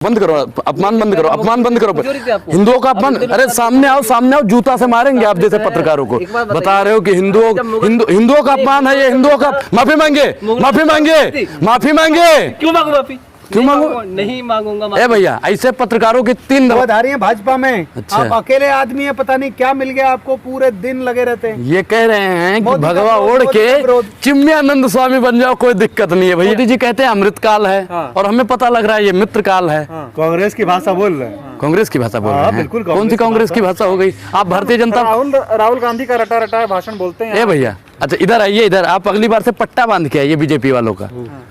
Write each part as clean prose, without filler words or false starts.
बंद करो, अपमान बंद करो, अपमान बंद करो, हिंदुओं का अपमान। अरे सामने आओ, जूता से मारेंगे आप जैसे पत्रकारों को। बता रहे हो कि हिंदुओं का अपमान है ये, हिंदुओं का। माफी मांगे, क्यों मांगू माफी? क्यों मांगू? नहीं मांगूंगा। ए भैया, ऐसे पत्रकारों की 3 धारी है भाजपा में। अच्छा। आप अकेले आदमी है, पता नहीं क्या मिल गया आपको, पूरे दिन लगे रहते हैं। ये कह रहे हैं कि भगवा ओढ़ के चिन्मयानंद स्वामी बन जाओ, कोई दिक्कत नहीं है। भैया जी कहते हैं अमृत काल है, और हमें पता लग रहा है ये मित्र काल है। कांग्रेस की भाषा बोल रहे हैं। कांग्रेस की भाषा बोल रहे हैं? बिल्कुल। कौन सी कांग्रेस की भाषा हो गई? आप भारतीय जनता राहुल गांधी का रटा रटा भाषण बोलते हैं। ए भैया, अच्छा इधर आइए, इधर आप अगली बार से पट्टा बांध के आइए, बीजेपी वालों का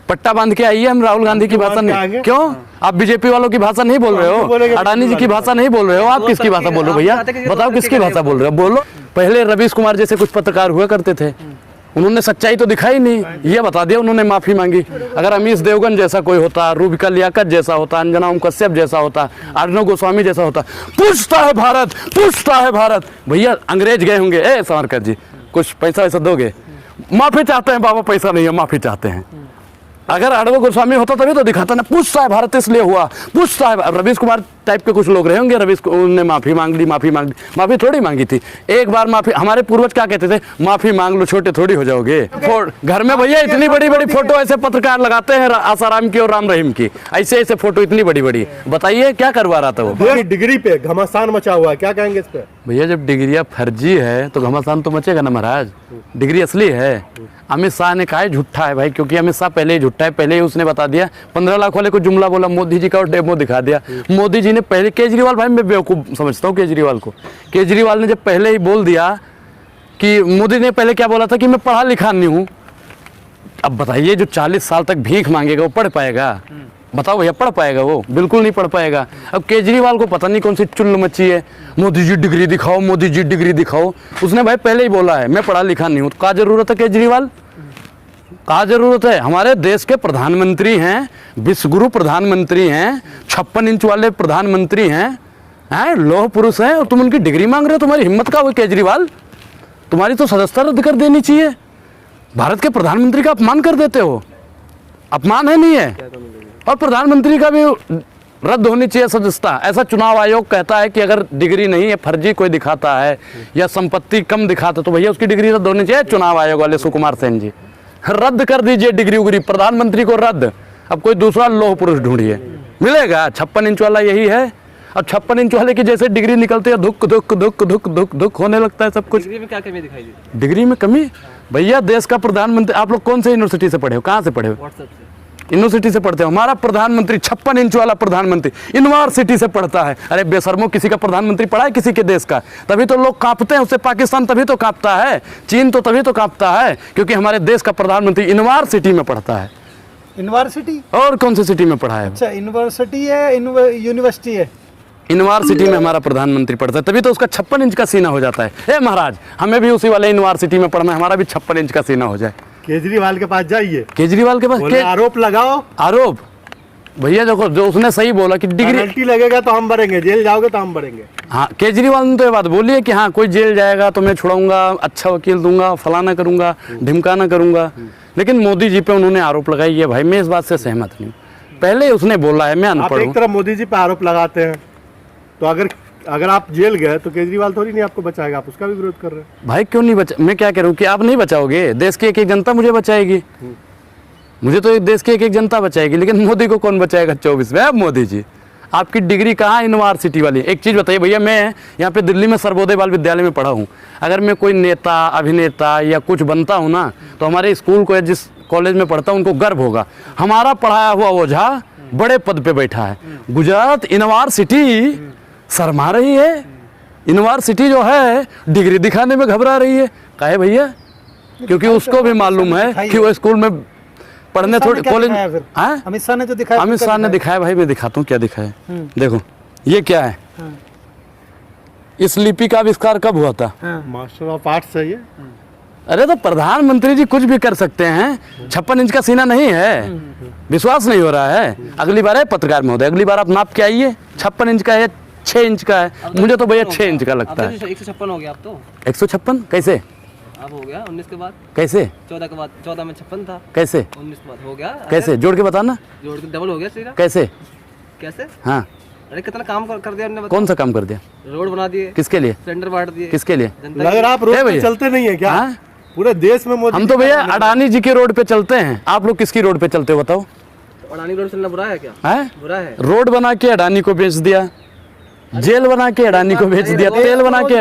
पट्टा बांध के आइए। हम राहुल गांधी की भाषा नहीं, क्यों आप बीजेपी वालों की भाषा नहीं बोल रहे हो? अडानी जी की भाषा नहीं बोल रहे हो? आप किसकी भाषा बोल रहे हो भैया? बताओ किसकी भाषा बोल रहे हो, बोलो। पहले रवीश कुमार जैसे कुछ पत्रकार हुआ करते थे, उन्होंने सच्चाई तो दिखाई नहीं, ये बता दिया उन्होंने माफी मांगी। अगर अमीश देवगन जैसा कोई होता, रूबिका लियाकत जैसा होता, अंजना ओम कश्यप जैसा होता, अर्णव गोस्वामी जैसा होता, पूछता है भारत। भैया अंग्रेज गए होंगे, ए सावरकर जी कुछ पैसा वैसा दोगे? माफी चाहते हैं बाबा, पैसा नहीं है, माफी चाहते हैं। अगर अर्णव गोस्वामी होता तभी तो दिखाता ना, पूछता है भारत इसलिए हुआ, पूछता है। रवीश कुमार टाइप के कुछ लोग रहे होंगे, रवीश ने माफी मांग ली, माफी थोड़ी मांगी थी। एक बार माफी, हमारे पूर्वज क्या कहते थे, माफी मांग लो छोटे थोड़ी हो जाओगे। घर में भैया इतनी बड़ी बड़ी फोटो ऐसे पत्रकार लगाते हैं, आसाराम की और राम रहीम की, ऐसे फोटो इतनी बड़ी बड़ी। बताइए क्या करवा रहा था वो? डिग्री पे घमासान मचा हुआ है, क्या कहेंगे इस पे? भैया जब डिग्रियां फर्जी है तो घमासान तो मचेगा ना महाराज। डिग्री असली है। अमित शाह ने कहा है झूठा है भाई, क्योंकि अमित शाह पहले ही झूठा है। पहले ही उसने बता दिया, 15 लाख वाले को जुमला बोला मोदी जी का और डेमो दिखा दिया। मोदी जी ने पहले, केजरीवाल भाई मैं बेवकूफ़ समझता हूँ केजरीवाल को। केजरीवाल ने जब पहले ही बोल दिया कि मोदी ने पहले क्या बोला था कि मैं पढ़ा लिखा नहीं हूँ। अब बताइए जो 40 साल तक भीख मांगेगा वो पढ़ पाएगा? बताओ भैया, पढ़ पाएगा वो? बिल्कुल नहीं पढ़ पाएगा। अब केजरीवाल को पता नहीं कौन सी चुल्ल मची है, मोदी जी डिग्री दिखाओ, मोदी जी डिग्री दिखाओ। उसने भाई पहले ही बोला है मैं पढ़ा लिखा नहीं हूँ, तो क्या जरूरत है केजरीवाल? क्या जरूरत है? हमारे देश के प्रधानमंत्री हैं, विश्वगुरु प्रधानमंत्री हैं, 56 इंच वाले प्रधानमंत्री हैं, लौह पुरुष हैं, और तुम उनकी डिग्री मांग रहे हो? तुम्हारी हिम्मत का हुई केजरीवाल? तुम्हारी तो सदस्यता रद्द कर देनी चाहिए। भारत के प्रधानमंत्री का अपमान कर देते हो। अपमान है नहीं है? और प्रधानमंत्री का भी रद्द होनी चाहिए सदस्यता। ऐसा चुनाव आयोग कहता है कि अगर डिग्री नहीं है, फर्जी कोई दिखाता है या संपत्ति कम दिखाता, तो भैया उसकी डिग्री रद्द होनी चाहिए। चुनाव आयोग वाले सुकुमार सेन जी, रद्द कर दीजिए डिग्री उग्री, प्रधानमंत्री को रद्द। अब कोई दूसरा लोह पुरुष ढूंढिए, मिलेगा? 56 इंच वाला यही है। अब 56 इंच वाले की जैसे डिग्री निकलती है, धुक धुक धुक धुक धुक धुक होने लगता है सब कुछ। डिग्री में क्या कमी दिखाई दी? डिग्री में कमी? भैया देश का प्रधानमंत्री, आप लोग कौन से यूनिवर्सिटी से पढ़े हो, कहाँ से पढ़े हो? व्हाट्सएप से। यूनिवर्सिटी से पढ़ते हो? हमारा प्रधानमंत्री 56 इंच वाला प्रधानमंत्री यूनिवर्सिटी से पढ़ता है। अरे बेशर्मो, किसी का प्रधानमंत्री पढ़ा है किसी के देश का? तभी तो लोग कांपते हैं उससे। पाकिस्तान तभी तो कांपता है, चीन तो तभी तो कांपता है, क्योंकि हमारे देश का प्रधानमंत्री यूनिवर्सिटी में पढ़ता है। यूनिवर्सिटी? और कौन सी सिटी में पढ़ा है? अच्छा, यूनिवर्सिटी है, यूनिवर्सिटी है। यूनिवर्सिटी में हमारा प्रधानमंत्री पढ़ता है, तभी तो उसका 56 इंच का सीना हो जाता है। ए महाराज, हमें भी उसी वाले यूनिवर्सिटी में पढ़ना है, हमारा भी 56 इंच का सीना हो जाए। केजरीवाल के पास जाइए, केजरीवाल के पास आरोप लगाओ। आरोप? भैया देखो, जो उसने सही बोला कि डिग्री लगेगा तो हम भरेंगे, जेल जाओगे तो हम भरेंगे। हाँ, केजरीवाल ने तो ये बात बोली है कि हाँ कोई जेल जाएगा तो मैं छुड़ाऊंगा, अच्छा वकील दूंगा, फलाना करूंगा, ढिमकाना करूंगा। लेकिन मोदी जी पे उन्होंने आरोप लगाई है। भाई मैं इस बात से सहमत नहीं। पहले उसने बोला है, मैं अनपढ़ हूं। एक तरफ मोदी जी पे आरोप लगाते हैं, तो अगर आप जेल गए तो केजरीवाल थोड़ी नहीं आपको बचाएगा, आप उसका भी विरोध कर रहे हैं। भाई क्यों नहीं बचा? मैं क्या कह रहा हूँ कि आप नहीं बचाओगे, देश की एक एक जनता मुझे बचाएगी। मुझे तो देश की एक एक जनता बचाएगी, लेकिन मोदी को कौन बचाएगा 24 में? अब मोदी जी, आपकी डिग्री कहाँ यूनिवर्सिटी वाली? एक चीज़ बताइए भैया, मैं यहाँ पे दिल्ली में सर्वोदय बाल विद्यालय में पढ़ा हूँ। अगर मैं कोई नेता, अभिनेता या कुछ बनता हूँ ना, तो हमारे स्कूल को, जिस कॉलेज में पढ़ता हूँ, उनको गर्व होगा, हमारा पढ़ाया हुआ ओझा बड़े पद पे बैठा है। गुजरात यूनिवर्सिटी शर्मा रही है। यूनिवर्सिटी जो है डिग्री दिखाने में घबरा रही है। काहे भैया? क्योंकि उसको भी मालूम है कि वो स्कूल में पढ़ने थोड़ी, कॉलेज। अमित शाह ने जो दिखाया, अमित शाह ने दिखाया। भाई मैं दिखाता हूँ क्या दिखाया। देखो ये क्या है, इस लिपि का आविष्कार कब हुआ था? मास्टर ऑफ आर्ट्स है ये। अरे तो प्रधानमंत्री जी कुछ भी कर सकते हैं। 56 इंच का सीना नहीं है, विश्वास नहीं हो रहा है? अगली बार है पत्रकार महोदय, अगली बार आप नाप के आइए। 56 इंच का है, 6 इंच का है? मुझे तो भैया 6 इंच का लगता है। 156 हो गया अब तो। 156 कैसे? अब हो गया 19 के बाद। कैसे? 14 के बाद, 14 में 56 था। कैसे? 19 के बाद हो गया। कैसे? जोड़ के बताना। जोड़ के डबल हो गया सीधा। कैसे? कैसे? हाँ, अरे कितना काम कर दिया उन्होंने, कौन सा काम कर दिया? रोड बना दिए, किसके लिए? सिलेंडर बांट दिए, किसके लिए? जनता अगर आप रोड ए पे भैया। चलते नहीं है क्या? हाँ? पूरे देश में मोदी हम तो भैया अडानी जी के रोड पे चलते हैं, आप लोग किसकी रोड पे चलते हो बताओ? की अडानी रोड चलना बुरा है क्या? हैं? बुरा है? रोड बना के अडानी को बेच दिया, जेल बना के अडानी को बेच दिया, तेल बना के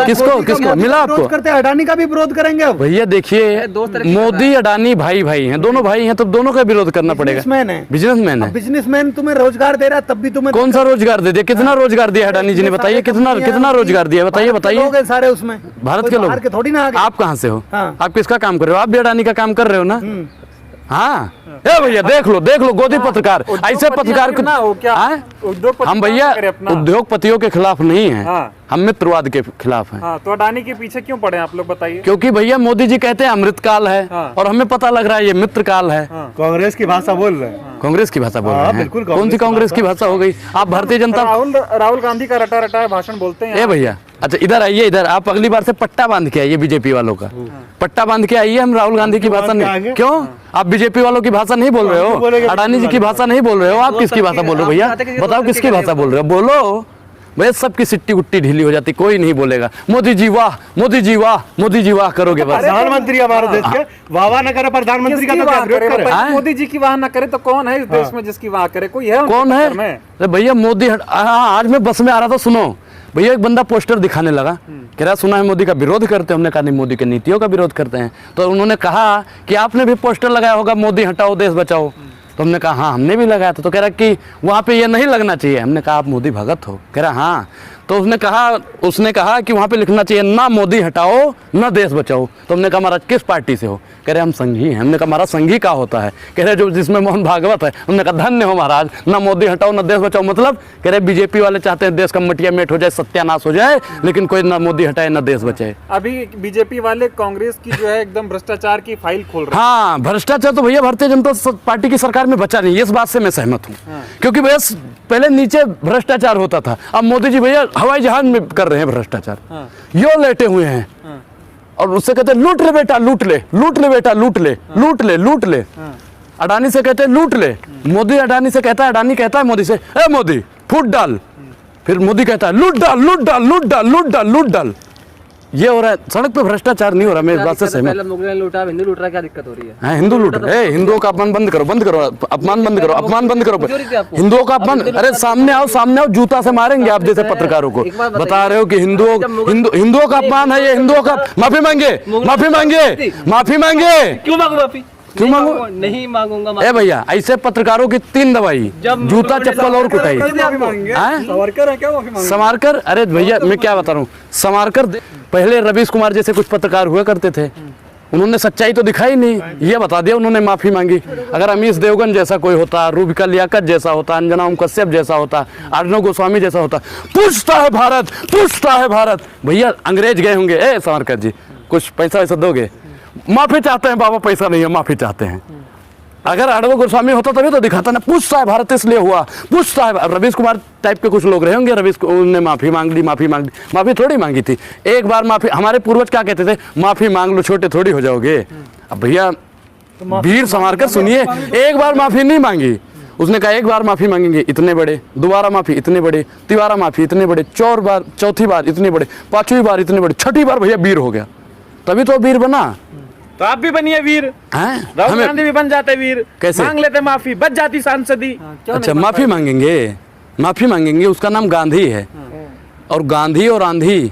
किसको मिला आपको? करते हैं, अडानी का भी विरोध करेंगे अब। भैया देखिए, मोदी अडानी भाई भाई हैं, दोनों भाई हैं, तो दोनों का विरोध करना पड़ेगा। बिजनेसमैन है, बिजनेसमैन है। बिजनेसमैन तुम्हें रोजगार दे रहा है, तब भी तुम्हें कौन सा रोजगार दे दिया? कितना रोजगार दिया अडानी जी ने? बताइए कितना रोजगार दिया? बताइए लोग बताइए। हैं सारे उसमें, भारत कोई के बाहर लोग? के थोड़ी ना आ गए। आप कहाँ से हो? हाँ। आप किसका काम कर रहे हो? आप भी अडानी का काम कर रहे हो ना? हाँ, ए भैया देख लो गोदी पत्रकार, ऐसे पत्रकार ना हो क्या? हाँ? उद्योगपति हम भैया करे अपना। उद्योगपतियों के खिलाफ नहीं है, हाँ। हम मित्रवाद के खिलाफ हैं। हाँ, तो अडानी के पीछे क्यों पड़े आप लोग बताइए? क्योंकि भैया मोदी जी कहते हैं अमृतकाल है, हाँ। और हमें पता लग रहा है ये मित्रकाल है। कांग्रेस की भाषा बोल रहे हैं। कांग्रेस की भाषा बोल हाँ, रहे हैं? बिल्कुल कौन सी कांग्रेस की भाषा हो गई? आप भारतीय जनता राहुल गांधी का रटा रटा भाषण बोलते हैं। ए भैया, अच्छा इधर आइए, इधर आप अगली बार से पट्टा बांध के आइए बीजेपी वालों का, पट्टा बांध के आइए। हम राहुल गांधी की भाषा बांध के नहीं, आएंगे? क्यों? आप बीजेपी वालों की भाषा नहीं बोल रहे हो, अडानी जी की भाषा नहीं बोल रहे हो, आप किसकी भाषा बोल रहे हो भैया? बताओ किसकी भाषा बोल रहे हो? बोलो भैया, सबकी सिट्टी उट्टी ढीली हो जाती, कोई नहीं बोलेगा मोदी जी वाह, मोदी जी वाह, मोदी जी वाह करोगे बस। प्रधानमंत्री हमारे देश के वाह न करे, प्रधानमंत्री का तो क्या विरोध करे? हाँ? मोदी जी की वाह ना करे तो कौन है इस देश में जिसकी वाह करे? कोई है? कौन है? अरे भैया मोदी आज मैं बस में आ रहा था, सुनो भैया, एक बंदा पोस्टर दिखाने लगा, कह रहा सुना है मोदी का विरोध करते हैं। हमने कहा नहीं, मोदी के नीतियों का विरोध करते हैं। तो उन्होंने कहा कि आपने भी पोस्टर लगाया होगा, मोदी हटाओ देश बचाओ। तो हमने कहा हाँ हमने भी लगाया था। तो कह रहा कि वहाँ पे ये नहीं लगना चाहिए। हमने कहा आप मोदी भगत हो? कह रहा हाँ। तो उसने कहा कि वहाँ पे लिखना चाहिए ना मोदी हटाओ ना देश बचाओ। तो हमने कहा महाराज किस पार्टी से हो? कह रहे हम संघी हैं। हमने कहा महाराज संघी का होता है? कह रहे जो जिसमें मोहन भागवत है। हमने कहा धन्य हो महाराज, ना मोदी हटाओ ना देश बचाओ मतलब? कह रहे बीजेपी वाले चाहते हैं देश का मटिया मेट हो जाए, सत्यानाश हो जाए, लेकिन कोई ना मोदी हटाए ना देश बचाए। अभी बीजेपी वाले कांग्रेस की जो है एकदम भ्रष्टाचार की फाइल खोल रहे हैं। हाँ, भ्रष्टाचार तो भैया भारतीय जनता पार्टी की सरकार में बचा नहीं, इस बात से मैं सहमत हूँ। क्योंकि भैया पहले नीचे भ्रष्टाचार होता था, अब मोदी जी भैया हवाई जहाज में कर रहे हैं भ्रष्टाचार। यो लेटे हुए हैं और उससे कहते हैं लूट ले बेटा, लूट ले, लूट ले बेटा, लूट ले, लूट ले, लूट ले। अडानी से कहते हैं लूट ले, मोदी अडानी से कहता है, अडानी कहता है मोदी से ए मोदी फूट डाल, फिर मोदी कहता है लूट डाल, लूट डाल, लूट डाल, लूट डाल, लूट डाल। ये हो रहा है, सड़क पे भ्रष्टाचार नहीं हो रहा। मैं इस बात से सहमत। पहले मुगल ने लूटा, हिंदू लूट रहा है, क्या दिक्कत हो रही है? हाँ, हिंदू लूट रहे हैं। हिंदुओं का अपमान बंद करो, बंद करो, अपमान बंद करो, अपमान बंद करो। हिंदुओं का अपमान, अरे सामने आओ, सामने आओ, जूता से मारेंगे आप जैसे पत्रकारों को। बता रहे हो कि हिंदुओं का अपमान है ये, हिंदुओं का। माफी मांगे, माफी मांगे, माफी मांगे। क्यों मांगू माफी? क्यों मांगू? नहीं मांगूंगा ए भैया, ऐसे पत्रकारों की 3 दवाई, जूता चप्पल और कुटाई। समारकर, अरे भैया मैं क्या बता रहा हूँ, समारकर पहले रवीश कुमार जैसे कुछ पत्रकार हुआ करते थे, उन्होंने सच्चाई तो दिखाई नहीं, ये बता दिया उन्होंने माफी मांगी। अगर अमीश देवगन जैसा कोई होता, रूबिका लियाकत जैसा होता, अंजना ओम कश्यप जैसा होता, अर्णव गोस्वामी जैसा होता, पूछता है भारत, पूछता है भारत। भैया अंग्रेज गए होंगे, ए सावरकर जी कुछ पैसा वैसा दोगे? माफी चाहते हैं बाबा, पैसा नहीं है, माफी चाहते हैं। अगर अर्णव गोस्वामी होता तभी तो दिखाता ना, पूछता है भारत इसलिए हुआ, पूछता है। रवीश कुमार टाइप के कुछ लोग रहे होंगे, रवीश ने माफी मांग ली, माफी मांग ली, माफी थोड़ी मांगी थी। एक बार माफी, हमारे पूर्वज क्या कहते थे, माफी मांग लो छोटे थोड़ी हो जाओगे। अब भैया वीर समारकर सुनिए, एक बार माफी नहीं मांगी, उसने कहा एक बार माफी मांगेंगे इतने बड़े, दोबारा माफी इतने बड़े, तिबारा माफी इतने बड़े, चौथी बार इतने बड़े, 5वीं बार इतने बड़े, 6ठी बार भैया वीर हो गया, तभी तो वीर बना। तो आप भी बनिए वीर, राहुल गांधी भी बन जाते वीर। कैसे? मांग लेते माफी, बच जाती सांसदी। अच्छा माफी मांगेंगे, माफी मांगेंगे, उसका नाम गांधी है। और गांधी और आंधी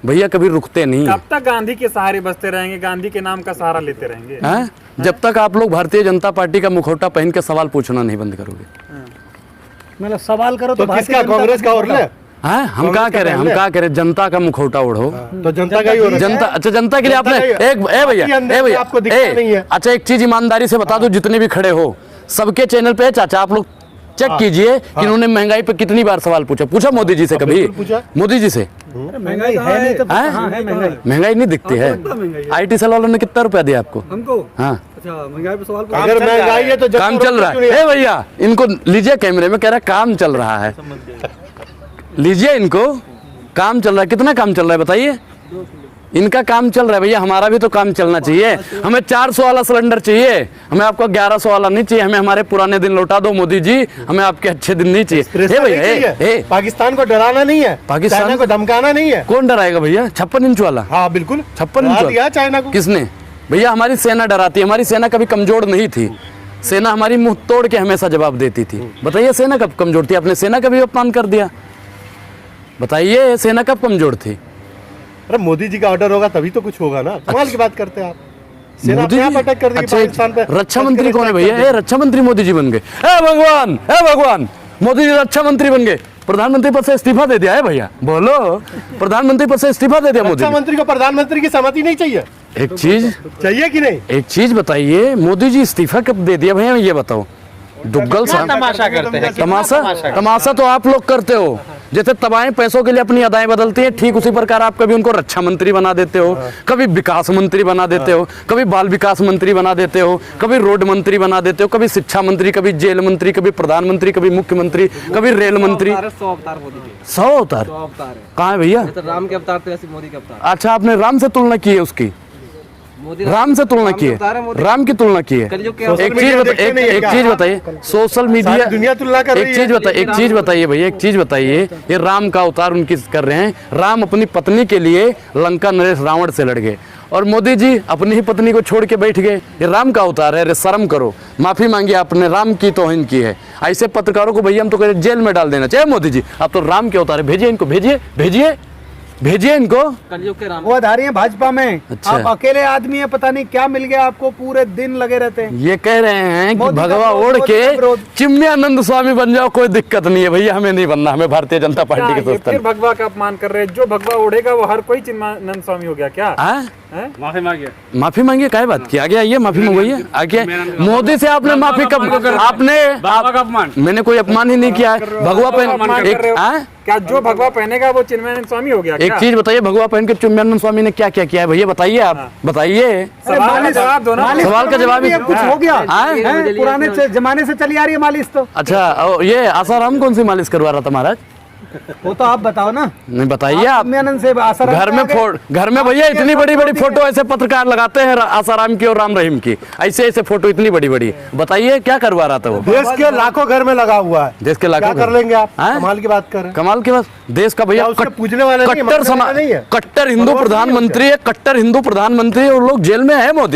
भैया कभी रुकते नहीं। कब तक गांधी के सहारे बसते रहेंगे, गांधी के नाम का सहारा लेते रहेंगे? जब तक आप लोग भारतीय जनता पार्टी का मुखौटा पहन के सवाल पूछना नहीं बंद करोगे। मतलब सवाल करो तो भारतीय किसका, जनता कांग्रेस का और ले? हाँ, हम क्या कह रहे हैं, हम क्या कह रहे हैं, जनता का मुखौटा ओढ़ो। तो जनता का ही हो रहा है। जनता, अच्छा जनता के लिए आपने भैया आपको दिखता नहीं है। अच्छा एक चीज ईमानदारी से बता दो, जितने भी खड़े हो सबके चैनल पे चाचा आप लोग चेक कीजिए कि इन्होंने महंगाई पे कितनी बार सवाल पूछा मोदी जी से कभी? मोदी जी से महंगाई है नहीं तो हाँ है महंगाई। महंगाई नहीं दिखती है। IT सेल वालों ने कितना रुपया दिया आपको? हमको हाँ, अच्छा महंगाई पे सवाल अगर महंगाई है तो काम चल रहा है। ए भैया इनको लीजिए कैमरे में, कह रहा है काम चल रहा है, लीजिए इनको, काम चल रहा है। कितना काम चल रहा है बताइए? इनका काम चल रहा है भैया, हमारा भी तो काम चलना चाहिए। हमें 400 वाला सिलेंडर चाहिए, हमें आपका 1100 वाला नहीं चाहिए। हमें हमारे पुराने दिन लौटा दो मोदी जी, हमें आपके अच्छे दिन नहीं चाहिए। प्रेशर भैया नहीं चाहिए। पाकिस्तान को डराना नहीं है, पाकिस्तान चाइना को धमकाना नहीं है। कौन डराएगा भैया? 56 इंच वाला? हाँ बिल्कुल, 56 डरा इंच दिया वाला चाइना को। किसने? भैया हमारी सेना डराती है, हमारी सेना कभी कमजोर नहीं थी। सेना हमारी मुंह तोड़ के हमेशा जवाब देती थी। बताइए सेना कब कमजोर थी? आपने सेना का भी अपमान कर दिया। बताइए सेना कब कमजोर थी? अरे मोदी जी का ऑर्डर होगा तभी तो कुछ होगा ना। कमाल की बात करते हैं आप। सेना मोदी अपने आप जी? अटैक कर दी अच्छा, पाकिस्तान पे। रक्षा मंत्री कौन है भैया? रक्षा मंत्री मोदी जी बन गए। हे भगवान, हे भगवान, मोदी जी रक्षा मंत्री बन गए। प्रधानमंत्री पद से इस्तीफा दे दिया है भैया। बोलो, प्रधानमंत्री पद से इस्तीफा दे दिया मोदी रक्षा जी। मंत्री को प्रधानमंत्री की सहमति नहीं चाहिए? एक चीज चाहिए कि नहीं? एक चीज बताइए, मोदी जी इस्तीफा कब दे दिया भैया? ये बताओ। दुग्गल साहब तमाशा करते हैं। तमाशा तो आप लोग करते हो। जैसे तबाएं पैसों के लिए अपनी अदाएं बदलती हैं, ठीक उसी प्रकार आप कभी उनको रक्षा मंत्री बना देते हो, कभी विकास मंत्री बना देते हो, कभी बाल विकास मंत्री बना देते हो, कभी रोड मंत्री बना देते हो, कभी शिक्षा मंत्री, कभी जेल मंत्री, कभी प्रधानमंत्री, कभी मुख्यमंत्री, कभी रेल मंत्री। 100 अवतार मोदी के, 100 अवतार 100 अवतार है। कहाँ है भैया? जैसे राम के अवतार थे ऐसे मोदी के अवतार। अच्छा, आपने राम से तुलना की है उसकी? मोदी राम से तुलना की अवतार है है, मोदी। राम की तुलना की है। कलयुग के सोशल एक मीडिया चीज देखते नहीं है एक क्या? चीज बताइए, सोशल मीडिया सारी दुनिया तुलना कर रही है। एक चीज बताइए भैया, एक चीज बताइए, ये राम का अवतार उनकी कर रहे हैं। राम अपनी पत्नी के लिए लंका नरेश रावण से लड़ गए और मोदी जी अपनी ही पत्नी को छोड़ के बैठ गए। ये राम का अवतार है। अरे शर्म करो, माफी मांगिए, आपने राम की तौहीन की है। ऐसे पत्रकारों को भैया हम तो कह रहे जेल में डाल देना चाहिए। मोदी जी आप तो राम के अवतार है, भेजिए इनको, भेजिए भेजिए भेजिए इनको। कलयुग के राम। वो आधारी हैं भाजपा में। अच्छा। आप अकेले आदमी हैं, पता नहीं क्या मिल गया आपको, पूरे दिन लगे रहते हैं। ये कह रहे हैं कि मोदी का भगवा विरोध, ओढ़ मोदी का के विरोध। चिन्मयानंद स्वामी बन जाओ, कोई दिक्कत नहीं है भैया। हमें नहीं बनना, हमें भारतीय जनता पार्टी के क्या ये दोस्त फिर भगवा का अपमान कर रहे हैं? जो भगवा उड़ेगा वो हर कोई चिन्मानंद स्वामी हो गया क्या? हैं? माफी मांगिए, क्या बात की? आगे आइए, माफी मंगवाइए आगे। मोदी से आपने माफी कब? मैंने कोई अपमान ही नहीं किया है। भगवा अपमान कर रहे हो। पहन क्या जो भगवा पहनेगा वो चिन्मयानंद स्वामी हो गया एक क्या? चीज बताइए, भगवा पहन के चिन्मयानंद स्वामी ने क्या क्या किया है भैया? बताइए, आप बताइए। सवाल का जवाब दो ना। मालिश सवाल का जवाब ही- करवानी है, कुछ हो गया हाँ? हैं? पुराने से जमाने से चली आ रही है मालिश तो। अच्छा, और ये आसाराम कौन सी मालिश करवा रहा था महाराज? वो तो आप चिन्मयानंद ना। नहीं बताइए आप। चिन्मयानंद से आसाराम घर में घर में भैया इतनी बड़ी बड़ी फोटो ऐसे पत्रकार लगाते हैं आसाराम की और राम रहीम की, ऐसे ऐसे फोटो इतनी बड़ी बड़ी। बताइए क्या करवा रहा था वो? देश के लाखों घर में लगा हुआ है। देश के लाखों क्या कर घर। लेंगे आप? हाँ? कमाल की बात कर रहे हैं। कमाल के बस देश का भैया क्या उसके पूजने वाले नहीं है, कट्टर मानने वाले नहीं है? कट्टर हिंदू फॉलोअर्स नहीं है प्रधानमंत्री है, कट्टर हिंदू प्रधानमंत्री है और लोग जेल में है मोदी।